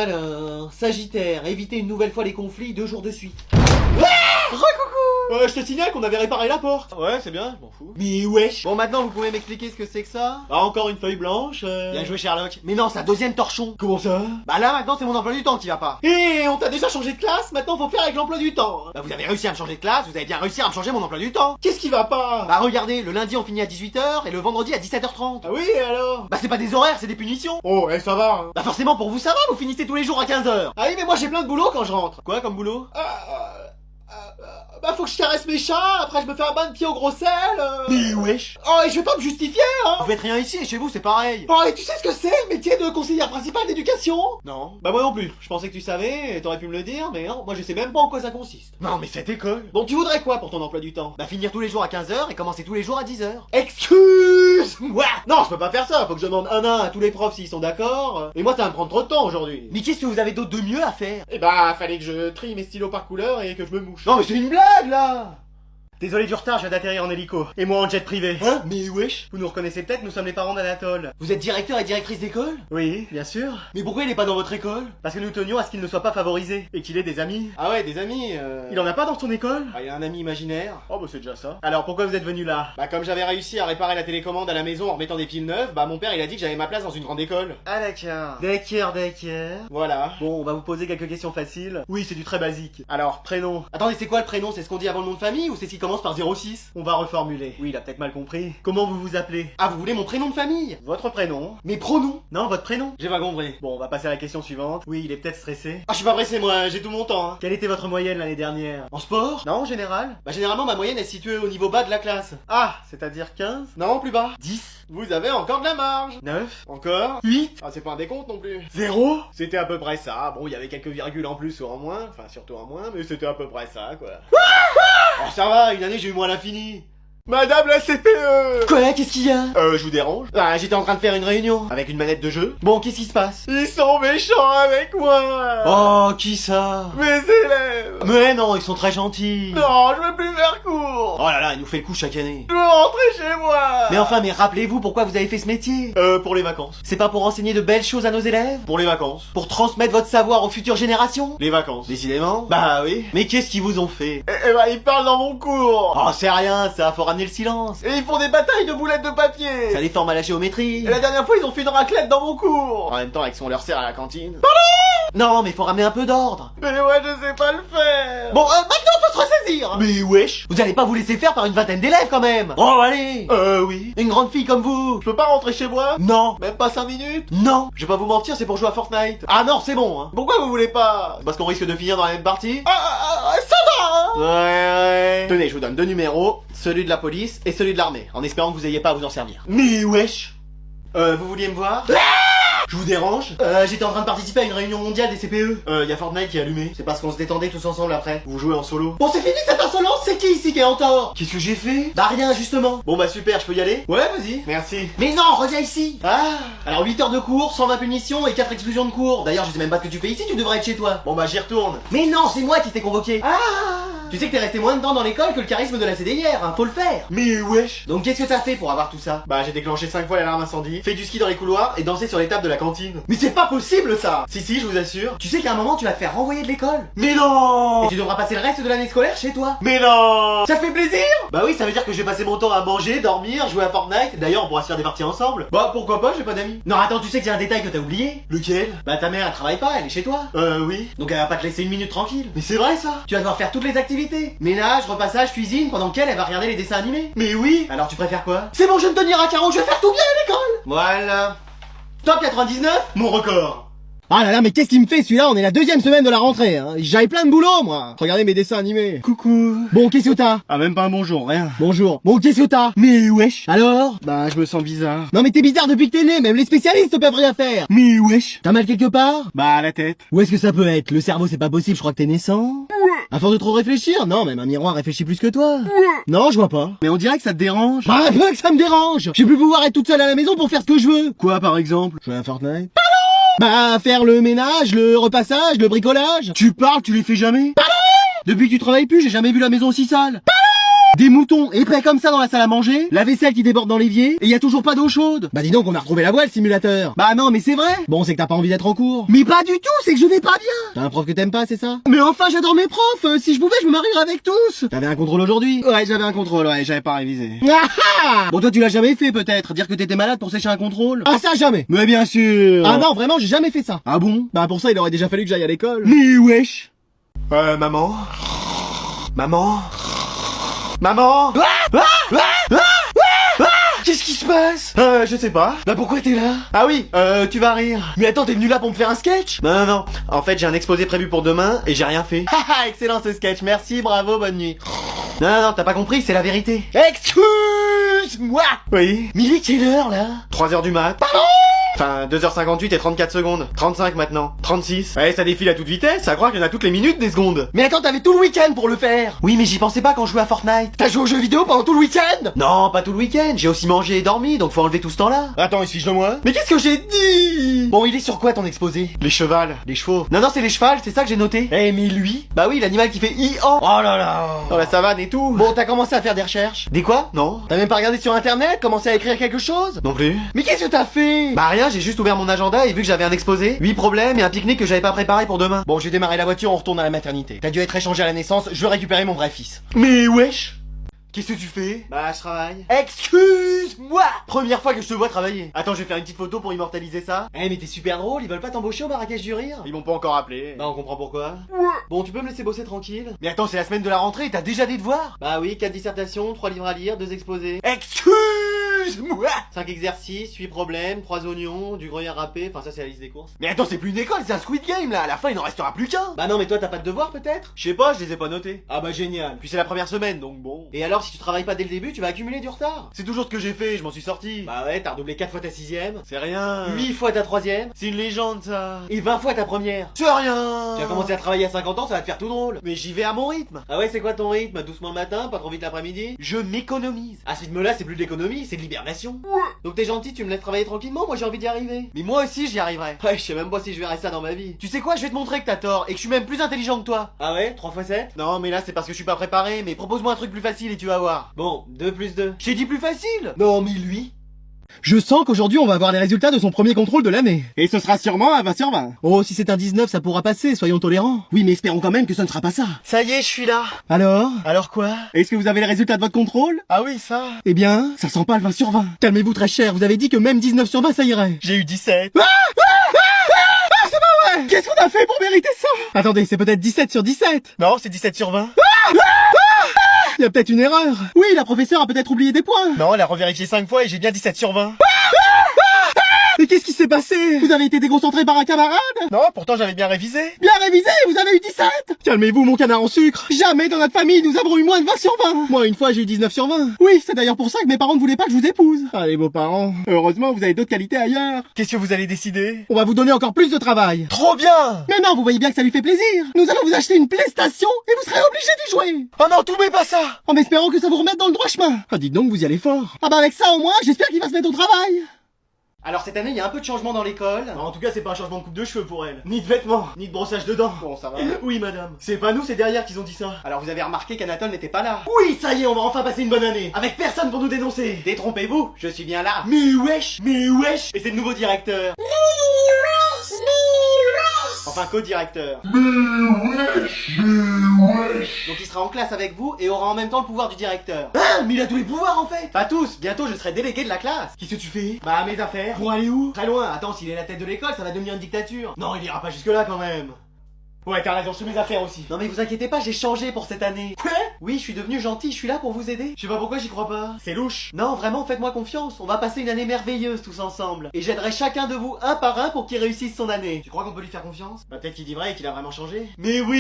Alors, Sagittaire, éviter une nouvelle fois les conflits 2 jours de suite. Je te signale qu'on avait réparé la porte. Ouais, c'est bien, je m'en fous. Mais wesh. Bon, maintenant vous pouvez m'expliquer ce que c'est que ça? Ah, encore une feuille blanche. Bien joué Sherlock. Mais non, c'est un deuxième torchon. Comment ça? Bah là maintenant c'est mon emploi du temps qui va pas. Et on t'a déjà changé de classe, maintenant faut faire avec l'emploi du temps. Bah vous avez réussi à me changer de classe, vous avez bien réussi à me changer mon emploi du temps. Qu'est-ce qui va pas? Bah regardez, le lundi on finit à 18h et le vendredi à 17h30. Ah oui, et alors? Bah c'est pas des horaires, c'est des punitions. Oh, ça va, hein. Bah forcément pour vous ça va, vous finissez tous les jours à 15h. Ah oui, mais moi j'ai plein de boulot quand je rentre. Quoi comme boulot? Bah faut que je caresse mes chats, après je me fais un bain de pied au gros sel. Mais wesh. Oh, et je vais pas me justifier, hein. Vous faites rien ici et chez vous c'est pareil. Oh, et tu sais ce que c'est le métier de conseillère principale d'éducation? Non. Bah moi non plus, je pensais que tu savais, et t'aurais pu me le dire, mais non, moi je sais même pas en quoi ça consiste. Non mais cette école. Bon, tu voudrais quoi pour ton emploi du temps? Bah finir tous les jours à 15h et commencer tous les jours à 10h. Excuse-moi. Non, je peux pas faire ça, faut que je demande un à tous les profs s'ils sont d'accord, et moi ça va me prendre trop de temps aujourd'hui. Mais qu'est-ce que vous avez d'autre de mieux à faire? Eh bah, fallait que je trie mes stylos par couleur et que je me mouche. Non mais c'est une blague là. Désolé du retard, je viens d'atterrir en hélico. Et moi en jet privé. Hein? Mais wesh. Vous nous reconnaissez peut-être, nous sommes les parents d'Anatole. Vous êtes directeur et directrice d'école? Oui, bien sûr. Mais pourquoi il est pas dans votre école? Parce que nous tenions à ce qu'il ne soit pas favorisé. Et qu'il ait des amis. Ah ouais, des amis, Il en a pas dans ton école? Ah, il a un ami imaginaire. Oh bah c'est déjà ça. Alors pourquoi vous êtes venu là? Bah comme j'avais réussi à réparer la télécommande à la maison en remettant des piles neuves, bah mon père il a dit que j'avais ma place dans une grande école. Ah d'accord. D'accord. Voilà. Bon, on va vous poser quelques questions faciles. Oui, c'est du très basique. Alors, prénom. Attendez, c'est quoi le prénom? C'est ce qu'on dit avant le nom de famille ou c'est ce qui commence par 06? On va reformuler. Oui, il a peut-être mal compris. Comment vous vous appelez? Ah, vous voulez mon prénom de famille? Votre prénom? Mes pronoms? Non, votre prénom? J'ai pas compris. Bon, on va passer à la question suivante. Oui, il est peut-être stressé. Ah, je suis pas pressé moi, j'ai tout mon temps, hein. Quelle était votre moyenne l'année dernière? En sport? Non, en général? Bah généralement ma moyenne est située au niveau bas de la classe. Ah, c'est-à-dire 15? Non, plus bas. 10? Vous avez encore de la marge. 9? Encore 8? Ah, c'est pas un décompte non plus. 0? C'était à peu près ça. Bon, il y avait quelques virgules en plus ou en moins, enfin surtout en moins, mais c'était à peu près ça, quoi. Oh, ça va, une année j'ai eu moins l'infini. Madame la CPE! Quoi? Qu'est-ce qu'il y a? Je vous dérange? Ah, j'étais en train de faire une réunion avec une manette de jeu. Bon, qu'est-ce qui se passe? Ils sont méchants avec moi! Oh, qui ça? Mes élèves! Mais non, ils sont très gentils. Non, je veux plus faire cours! Oh là là, il nous fait le coup chaque année. Je veux rentrer chez moi! Mais enfin, mais rappelez-vous pourquoi vous avez fait ce métier. Pour les vacances. C'est pas pour enseigner de belles choses à nos élèves? Pour les vacances. Pour transmettre votre savoir aux futures générations? Les vacances. Décidément. Bah oui. Mais qu'est-ce qu'ils vous ont fait? Eh bah, ils parlent dans mon cours! Oh, c'est rien, ça, faut ramener le silence. Et ils font des batailles de boulettes de papier! Ça les forme à la géométrie. Et la dernière fois, ils ont fait une raclette dans mon cours! En même temps, avec ce qu'on leur sert à la cantine. Non, mais faut ramener un peu d'ordre. Mais ouais, je sais pas le faire! Bon, maintenant faut se ressaisir. Mais wesh! Vous allez pas vous laisser faire par une vingtaine d'élèves quand même. Oh, allez. Oui. Une grande fille comme vous. Je peux pas rentrer chez moi? Non. Même pas 5 minutes? Non. Je vais pas vous mentir, c'est pour jouer à Fortnite. Ah non, c'est bon, hein. Pourquoi vous voulez pas? Parce qu'on risque de finir dans la même partie. Ça va, hein? Ouais. Tenez, je vous donne 2 numéros, celui de la police et celui de l'armée, en espérant que vous ayez pas à vous en servir. Mais wesh. Vous vouliez me voir? Je vous dérange? J'étais en train de participer à une réunion mondiale des CPE. Y a Fortnite qui est allumé. C'est parce qu'on se détendait tous ensemble après. Vous jouez en solo. Bon, c'est fini cette insolence. C'est qui ici qui est en tort? Qu'est-ce que j'ai fait? Bah rien, justement. Bon bah super, je peux y aller? Ouais, vas-y. Merci. Mais non, reviens ici. Ah! Alors 8 heures de cours, 120 punitions et 4 exclusions de cours. D'ailleurs, je sais même pas ce que tu fais ici, tu devrais être chez toi. Bon bah j'y retourne. Mais non, c'est moi qui t'ai convoqué. Ah! Tu sais que t'es resté moins de temps dans l'école que le charisme de la CDIR, hein, faut le faire. Mais wesh! Donc qu'est-ce que t'as fait pour avoir tout ça? Bah j'ai déclenché 5 fois l'alarme incendie, fait du ski dans les couloirs et dansé sur les tables de la cantine. Mais c'est pas possible ça. Si, je vous assure. Tu sais qu'à un moment tu vas te faire renvoyer de l'école. Mais non! Et tu devras passer le reste de l'année scolaire chez toi. Mais non! Ça te fait plaisir? Bah oui, ça veut dire que je vais passer mon temps à manger, dormir, jouer à Fortnite. D'ailleurs, on pourra se faire des parties ensemble. Bah pourquoi pas, j'ai pas d'amis. Non attends, tu sais qu'il y a un détail que t'as oublié? Lequel? Bah ta mère elle travaille pas, elle est chez toi. Oui. Donc elle va pas te laisser une minute tranquille. Mais c'est vrai ça? Tu vas devoir faire toutes les activités. Ménage, repassage, cuisine, pendant qu'elle elle va regarder les dessins animés. Mais oui! Alors tu préfères quoi? C'est bon, je vais me tenir à carreau, je vais faire tout bien à l'école. Voilà. Top 99, Mon record! Ah là là, mais qu'est-ce qu'il me fait celui-là? On est la 2e semaine de la rentrée, hein. J'avais plein de boulot, moi. Regardez mes dessins animés. Coucou! Bon, qu'est-ce que t'as? Ah, même pas un bonjour, rien. Bonjour. Bon, qu'est-ce que t'as? Mais wesh! Alors? Bah, je me sens bizarre. Non mais t'es bizarre depuis que t'es né, même les spécialistes peuvent rien faire. Mais wesh! T'as mal quelque part? Bah, à la tête. Où est-ce que ça peut être? Le cerveau c'est pas possible, je crois que t'es naissant. À force de trop réfléchir? Non, même un miroir réfléchit plus que toi. Non, je vois pas. Mais on dirait que ça te dérange. Bah un peu que ça me dérange. Je vais plus pouvoir être toute seule à la maison pour faire ce que je veux. Quoi, par exemple? Jouer à Fortnite? Bah faire le ménage, le repassage, le bricolage. Tu parles, tu les fais jamais? Depuis que tu travailles plus, j'ai jamais vu la maison aussi sale. Des moutons épais comme ça dans la salle à manger, la vaisselle qui déborde dans l'évier, et y a toujours pas d'eau chaude. Bah dis donc, on a retrouvé la voie, le simulateur. Bah non, mais c'est vrai. Bon, c'est que t'as pas envie d'être en cours. Mais pas du tout, c'est que je vais pas bien. T'as un prof que t'aimes pas, c'est ça? Mais enfin, j'adore mes profs. Si je pouvais, je me marierais avec tous. T'avais un contrôle aujourd'hui? Ouais, j'avais un contrôle, ouais, j'avais pas révisé. Ah ah. Bon, toi, tu l'as jamais fait, peut-être. Dire que t'étais malade pour sécher un contrôle. Ah, ça, jamais. Mais bien sûr. Ah non, vraiment, j'ai jamais fait ça. Ah bon? Bah pour ça, il aurait déjà fallu que j'aille à l'école. Mais wesh. Maman? Maman? Maman? Qu'est-ce qui se passe? Je sais pas. Bah pourquoi t'es là? Ah oui, tu vas rire. Mais attends, t'es venu là pour me faire un sketch? Non. En fait, j'ai un exposé prévu pour demain et j'ai rien fait. Haha, excellent ce sketch. Merci, bravo, bonne nuit. Non, t'as pas compris, c'est la vérité. Excuse-moi. Oui. Mais il est quelle heure, là? 3h du mat. Pardon? Enfin, 2h58 et 34 secondes. 35 maintenant. 36. Ouais, ça défile à toute vitesse, à croire qu'il y en a toutes les minutes des secondes. Mais attends, t'avais tout le week-end pour le faire. Oui, mais j'y pensais pas quand je jouais à Fortnite. T'as joué aux jeux vidéo pendant tout le week-end? Non, pas tout le week-end, j'ai aussi mangé et dormi, donc faut enlever tout ce temps-là. Attends, explique-le-moi. Mais qu'est-ce que j'ai dit? Bon, il est sur quoi ton exposé? Les chevals, les chevaux. Non, c'est les chevals, c'est ça que j'ai noté. Eh, mais lui? Bah oui, l'animal qui fait i-an. Oh là là. Dans la savane et tout. Bon, t'as commencé à faire des recherches? Des quoi? Non. T'as même pas regardé sur internet? Commencé à écrire quelque chose? Non plus. Mais qu'est-ce que t'as fait? Bah rien, j'ai juste ouvert mon agenda et vu que j'avais un exposé, 8 problèmes et un pique-nique que j'avais pas préparé pour demain. Bon, j'ai démarré la voiture, on retourne à la maternité. T'as dû être échangé à la naissance, je veux récupérer mon vrai fils. Mais wesh. Qu'est-ce que tu fais? Bah je travaille. Excuse-moi. Première fois que je te vois travailler. Attends, je vais faire une petite photo pour immortaliser ça. Eh mais t'es super drôle, ils veulent pas t'embaucher au Marrakech du Rire? Ils m'ont pas encore appelé. Bah on comprend pourquoi. Bon, tu peux me laisser bosser tranquille? Mais attends, c'est la semaine de la rentrée, t'as déjà des devoirs? Bah oui, 4 dissertations, 3 livres à lire, 2 exposés. Excuse-moi. 5 exercices, 8 problèmes, 3 oignons, du gruyère râpé, enfin ça c'est la liste des courses. Mais attends, c'est plus une école, c'est un Squid Game là, à la fin il n'en restera plus qu'un. Bah non mais toi t'as pas de devoirs peut-être? Je sais pas, je les ai pas notés. Ah bah génial. Puis c'est la première semaine, donc bon. Et alors si tu travailles pas dès le début, tu vas accumuler du retard. C'est toujours ce que j'ai fait, je m'en suis sorti. Bah ouais, t'as redoublé 4 fois ta 6ème, C'est rien. 8 fois ta 3ème, C'est une légende ça. et 20 fois ta première. C'est rien. Tu vas commencer à travailler à 50 ans, ça va te faire tout drôle. Mais j'y vais à mon rythme. Ah ouais, c'est quoi ton rythme? Doucement le matin, pas trop vite l'après-midi? Je m'économise. À ce rythme-là, c'est plus de l'économie, c'est de l'hibernation. Donc t'es gentil, tu me laisses travailler tranquillement, moi j'ai envie d'y arriver. Mais moi aussi j'y arriverai. Ouais, je sais même pas si je verrai ça dans ma vie. Tu sais quoi, je vais te montrer que t'as tort et que je suis même plus intelligent que toi. Ah ouais, 3 x 7? Non mais là c'est parce que je suis pas préparé, mais propose-moi un truc plus facile et tu vas voir. Bon, 2 plus 2. J'ai dit plus facile. Non, mais lui? Je sens qu'aujourd'hui on va avoir les résultats de son premier contrôle de l'année. Et ce sera sûrement un 20 sur 20. Oh, si c'est un 19, ça pourra passer, soyons tolérants. Oui, mais espérons quand même que ce ne sera pas ça. Ça y est, je suis là. Alors? Alors quoi? Est-ce que vous avez les résultats de votre contrôle? Ah oui, ça. Eh bien, ça sent pas le 20 sur 20. Calmez-vous très cher, vous avez dit que même 19 sur 20 ça irait. J'ai eu 17. Ouais, qu'est-ce qu'on a fait pour mériter ça? Attendez, c'est peut-être 17 sur 17. Non, c'est 17 sur 20. Il y a peut-être une erreur. Oui, la professeure a peut-être oublié des points. Non, elle a revérifié 5 fois et j'ai bien 17 sur 20. Et qu'est-ce qui s'est passé? Vous avez été déconcentré par un camarade? Non, pourtant j'avais bien révisé. Bien révisé, vous avez eu 17. Calmez-vous, mon canard en sucre. Jamais dans notre famille nous avons eu moins de 20 sur 20. Moi, une fois, j'ai eu 19 sur 20. Oui, c'est d'ailleurs pour ça que mes parents ne voulaient pas que je vous épouse. Allez, vos parents. Heureusement, vous avez d'autres qualités ailleurs. Qu'est-ce que vous allez décider? On va vous donner encore plus de travail. Trop bien. Mais non, vous voyez bien que ça lui fait plaisir. Nous allons vous acheter une PlayStation et vous serez obligé d'y jouer. Oh non, tout mais pas ça. En espérant que ça vous remette dans le droit chemin. Ah, dites donc, vous y allez fort. Ah bah avec ça, au moins, j'espère qu'il va se mettre au travail. Alors cette année, il y a un peu de changement dans l'école. En tout cas, c'est pas un changement de coupe de cheveux pour elle. Ni de vêtements, ni de brossage de dents. Bon, ça va. Oui, madame. C'est pas nous, c'est derrière qu'ils ont dit ça. Alors vous avez remarqué qu'Anatole n'était pas là. Oui, ça y est, on va enfin passer une bonne année. Avec personne pour nous dénoncer. Détrompez-vous, je suis bien là. Mais wesh. Et c'est le nouveau directeur. Enfin, co-directeur. Donc il sera en classe avec vous et aura en même temps le pouvoir du directeur. Ah, mais il a tous les pouvoirs en fait. Pas tous, bientôt je serai délégué de la classe. Qu'est-ce que tu fais? Bah mes affaires. Pour aller où? Très loin, attends, s'il est la tête de l'école, ça va devenir une dictature. Non, il ira pas jusque là quand même. Ouais, t'as raison, je fais mes affaires aussi. Non mais vous inquiétez pas, j'ai changé pour cette année. Quoi? Oui, je suis devenu gentil, je suis là pour vous aider. Je sais pas pourquoi j'y crois pas. C'est louche. Non, vraiment, faites-moi confiance, on va passer une année merveilleuse tous ensemble. Et j'aiderai chacun de vous un par un pour qu'il réussisse son année. Tu crois qu'on peut lui faire confiance? Bah peut-être qu'il dit vrai et qu'il a vraiment changé. Mais oui,